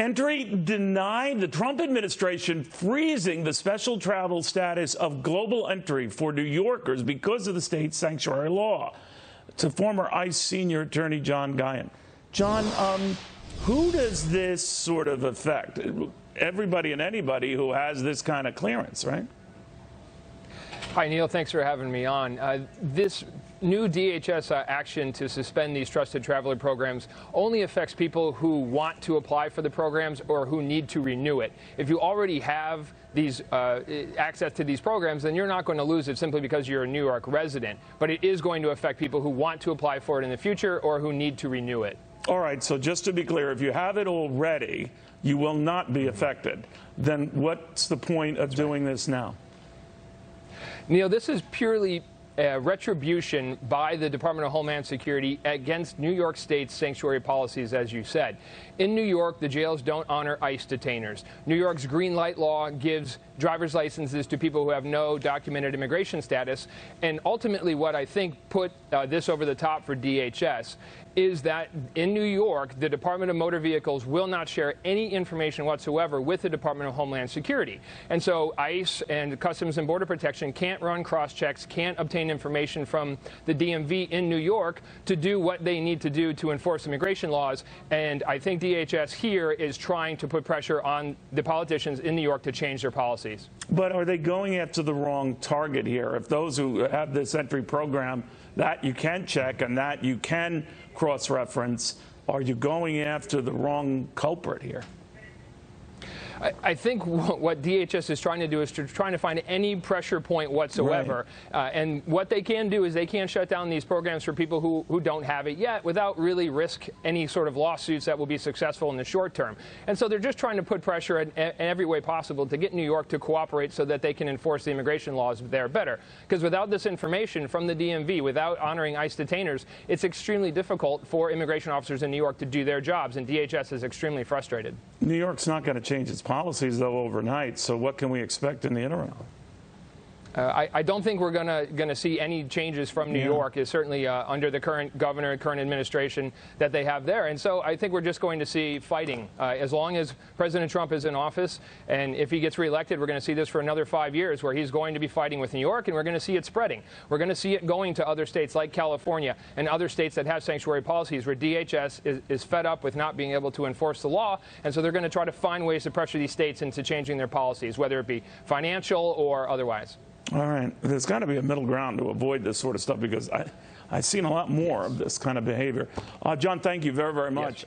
Entry denied. The Trump administration freezing the special travel status of global entry for New Yorkers because of the state's sanctuary law. To former ICE senior attorney John Gihon. John, who does this sort of affect? Everybody and anybody who has this kind of clearance, right? Hi, Neil. Thanks for having me on. This new DHS action to suspend these trusted traveler programs only affects people who want to apply for the programs or who need to renew it. If you already have these access to these programs, then you're not going to lose it simply because you're a New York resident. But it is going to affect people who want to apply for it in the future or who need to renew it. All right, so just to be clear, if you have it already, you will not be affected. Then what's the point of doing this now? Neil, this is purely retribution by the Department of Homeland Security against New York State's sanctuary policies, as you said. In New York, the jails don't honor ICE detainers. New York's green light law gives driver's licenses to people who have no documented immigration status. And ultimately, what I think put this over the top for DHS is that in New York, the Department of Motor Vehicles will not share any information whatsoever with the Department of Homeland Security. And so ICE and Customs and Border Protection can't run cross-checks, can't obtain information from the DMV in New York to do what they need to do to enforce immigration laws. And I think DHS here is trying to put pressure on the politicians in New York to change their policies. But are they going after the wrong target here? If those who have this entry program that you can check and that you can cross-reference, are you going after the wrong culprit here? I think what DHS is trying to do is trying to find any pressure point whatsoever. Right. And what they can do is they can shut down these programs for people who don't have it yet without really risk any sort of lawsuits that will be successful in the short term. And so they're just trying to put pressure in every way possible to get New York to cooperate so that they can enforce the immigration laws there better. Because without this information from the DMV, without honoring ICE detainers, it's extremely difficult for immigration officers in New York to do their jobs, and DHS is extremely frustrated. New York's not going to change its policies, though, overnight. So what can we expect in the interim? I don't think we're going to see any changes from New York, is certainly under the current governor, current administration that they have there. And so I think we're just going to see fighting. As long as President Trump is in office, and if he gets reelected, we're going to see this for another 5 years where he's going to be fighting with New York, and we're going to see it spreading. We're going to see it going to other states like California and other states that have sanctuary policies where DHS is fed up with not being able to enforce the law, and so they're going to try to find ways to pressure these states into changing their policies, whether it be financial or otherwise. All right. There's got to be a middle ground to avoid this sort of stuff because I've seen a lot more of this kind of behavior. John, thank you very, very much. Yes.